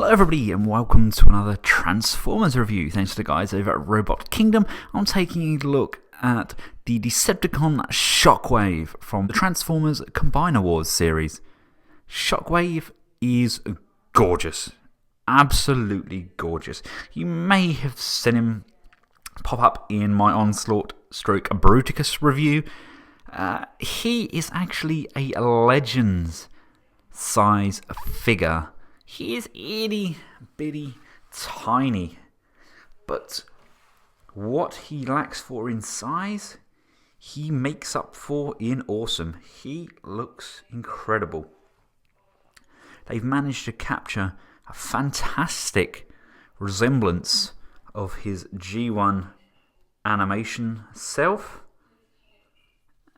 Hello everybody and welcome to another Transformers review. Thanks to the guys over at Robot Kingdom. I'm taking a look at the Decepticon Shockwave from the Transformers Combiner Wars series. Shockwave is gorgeous. Absolutely gorgeous. You may have seen him pop up in my Onslaught / Bruticus review. He is actually a Legends size figure. He is itty bitty tiny, but what he lacks for in size, he makes up for in awesome. He looks incredible. They've managed to capture a fantastic resemblance of his G1 animation self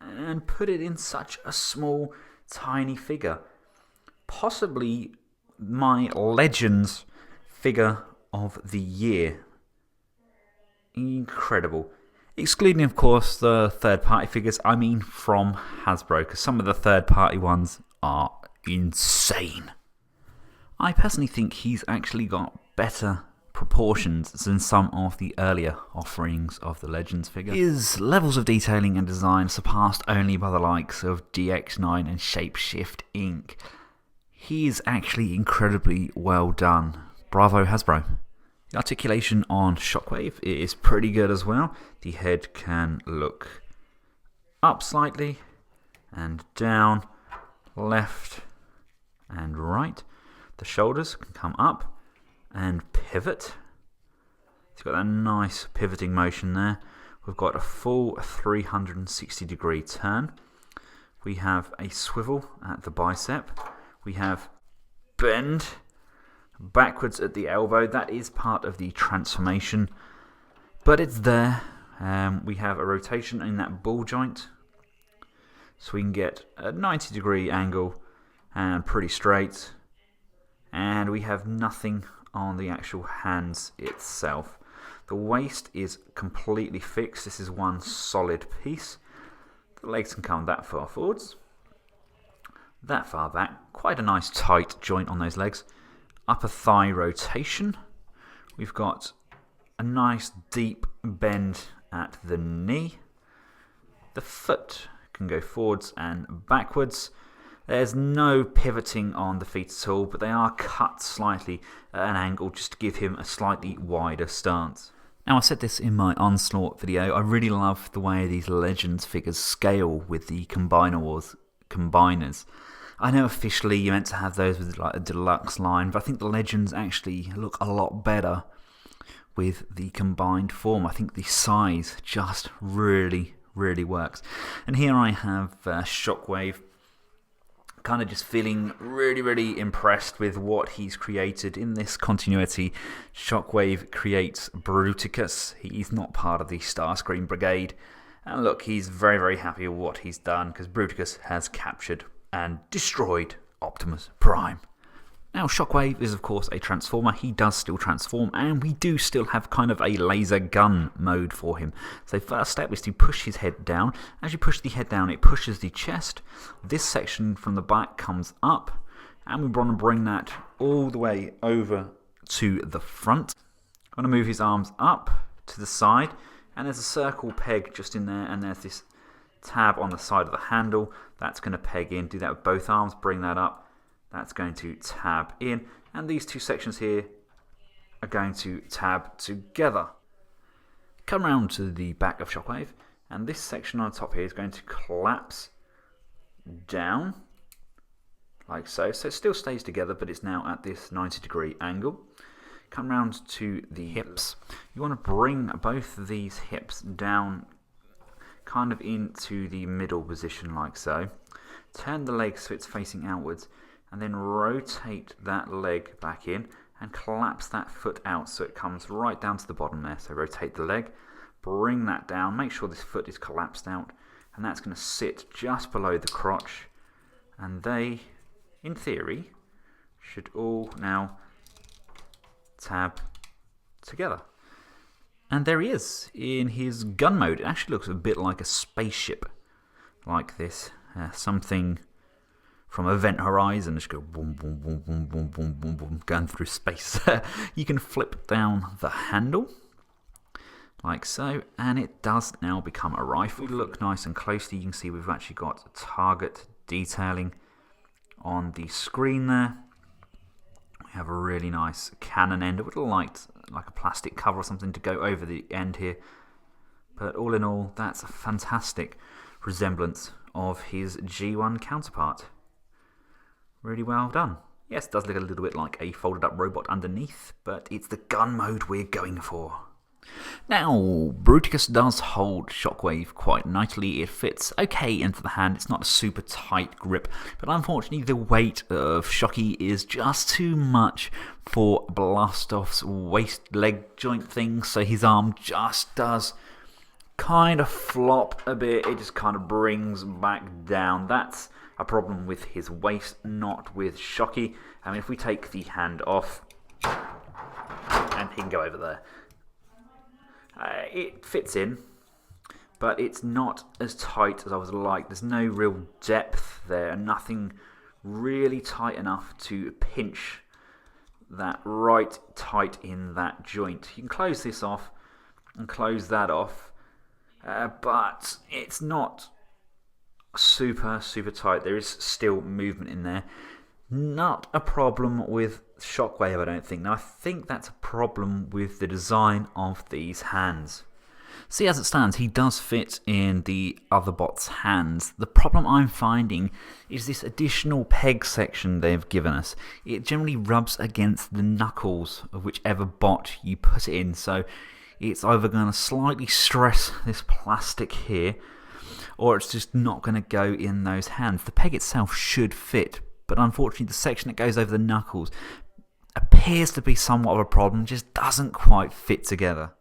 and put it in such a small, tiny figure. Possibly my Legends figure of the year. Incredible. Excluding, of course, the third-party figures, I mean from Hasbro, because some of the third-party ones are insane. I personally think he's actually got better proportions than some of the earlier offerings of the Legends figure. His levels of detailing and design surpassed only by the likes of DX9 and Shapeshift Inc. He is actually incredibly well done. Bravo Hasbro. The articulation on Shockwave is pretty good as well. The head can look up slightly and down, left and right. The shoulders can come up and pivot. It's got that nice pivoting motion there. We've got a full 360-degree turn. We have a swivel at the bicep. We have bend backwards at the elbow. That is part of the transformation, but it's there. We have a rotation in that ball joint, so we can get a 90-degree angle and pretty straight. And we have nothing on the actual hands itself. The waist is completely fixed. This is one solid piece. The legs can come that far forwards, that far back. Quite a nice tight joint on those legs. Upper thigh rotation. We've got a nice deep bend at the knee. The foot can go forwards and backwards. There's no pivoting on the feet at all, but they are cut slightly at an angle just to give him a slightly wider stance. Now, I said this in my Onslaught video, I really love the way these Legends figures scale with the Combiner Wars combiners. I know officially you're meant to have those with like a deluxe line, but I think the Legends actually look a lot better with the combined form. I think the size just really works. And here I have Shockwave, kind of just feeling really impressed with what he's created in this continuity. Shockwave creates Bruticus. He's not part of the Starscream Brigade. And look, he's very happy with what he's done, because Bruticus has captured and destroyed Optimus Prime. Now, Shockwave is of course a Transformer. He does still transform, and we do still have kind of a laser gun mode for him. So first step is to push his head down. As you push the head down, it pushes the chest. This section from the back comes up, and we want to bring that all the way over to the front. I'm going to move his arms up to the side, and there's a circle peg just in there, and there's this tab on the side of the handle. That's going to peg in. Do that with both arms, bring that up. That's going to tab in, and these two sections here are going to tab together. Come round to the back of Shockwave, and this section on top here is going to collapse down, like so. So it still stays together, but it's now at this 90-degree angle. Come round to the hips. You want to bring both of these hips down kind of into the middle position, like so. Turn the leg so it's facing outwards, and then rotate that leg back in and collapse that foot out so it comes right down to the bottom there. So rotate the leg, bring that down, make sure this foot is collapsed out, and that's going to sit just below the crotch. And they, in theory, should all now tab together. And there he is in his gun mode. It actually looks a bit like a spaceship like this. Something from Event Horizon, just go boom, boom, boom, boom, boom, boom, boom, boom, going through space. You can flip down the handle, like so, and it does now become a rifle. If we look nice and closely, you can see we've actually got target detailing on the screen there. We have a really nice cannon end. I would have liked like a plastic cover or something to go over the end here. But all in all, that's a fantastic resemblance of his G1 counterpart. Really well done. Yes, it does look a little bit like a folded up robot underneath, but it's the gun mode we're going for. Now, Bruticus does hold Shockwave quite nicely. It fits okay into the hand. It's not a super tight grip, but unfortunately the weight of Shocky is just too much for Blastoff's waist leg joint thing, so his arm just does kind of flop a bit. It just kind of brings back down. That's a problem with his waist, not with Shocky. I mean, if we take the hand off, and he can go over there. It fits in, but it's not as tight as I would like. There's no real depth there, nothing really tight enough to pinch that right tight in that joint. You can close this off and close that off, but it's not super tight. There is still movement in there. Not a problem with Shockwave, I don't think. Now, I think that's a problem with the design of these hands. See, as it stands, he does fit in the other bot's hands. The problem I'm finding is this additional peg section they've given us. It generally rubs against the knuckles of whichever bot you put it in, so it's either going to slightly stress this plastic here, or it's just not going to go in those hands. The peg itself should fit, but unfortunately the section that goes over the knuckles appears to be somewhat of a problem, just doesn't quite fit together.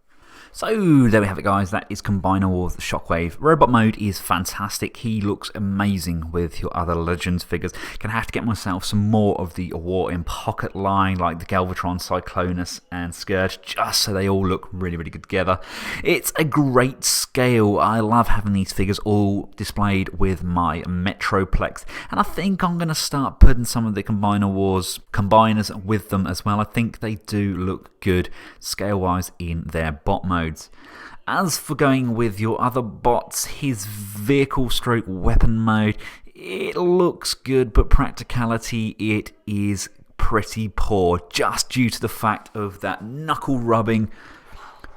So there we have it, guys. That is Combiner Wars Shockwave. Robot mode is fantastic. He looks amazing with your other Legends figures. Gonna have to get myself some more of the War in Pocket line, like the Galvatron, Cyclonus, and Scourge, just so they all look really good together. It's a great scale. I love having these figures all displayed with my Metroplex, and I think I'm gonna start putting some of the Combiner Wars combiners with them as well. I think they do look good scale-wise in their bot modes. As for going with your other bots, his vehicle stroke weapon mode, it looks good, but practicality, it is pretty poor, just due to the fact of that knuckle rubbing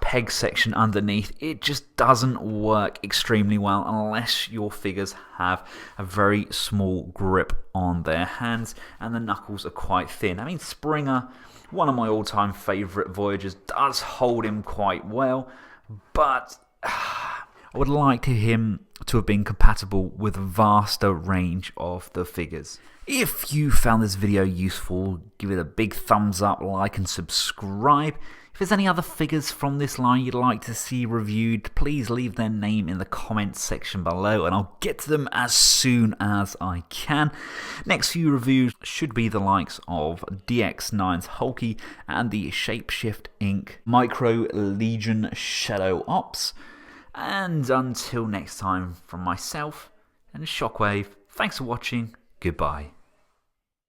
peg section underneath. It just doesn't work extremely well unless your figures have a very small grip on their hands and the knuckles are quite thin. I mean, Springer, one of my all-time favourite Voyagers, does hold him quite well, but I would like him to have been compatible with a vaster range of the figures. If you found this video useful, give it a big thumbs up, like and subscribe. If there's any other figures from this line you'd like to see reviewed, please leave their name in the comments section below and I'll get to them as soon as I can. Next few reviews should be the likes of DX9's Hulky and the Shapeshift Inc. Micro Legion Shadow Ops. And until next time, from myself and Shockwave, thanks for watching, goodbye.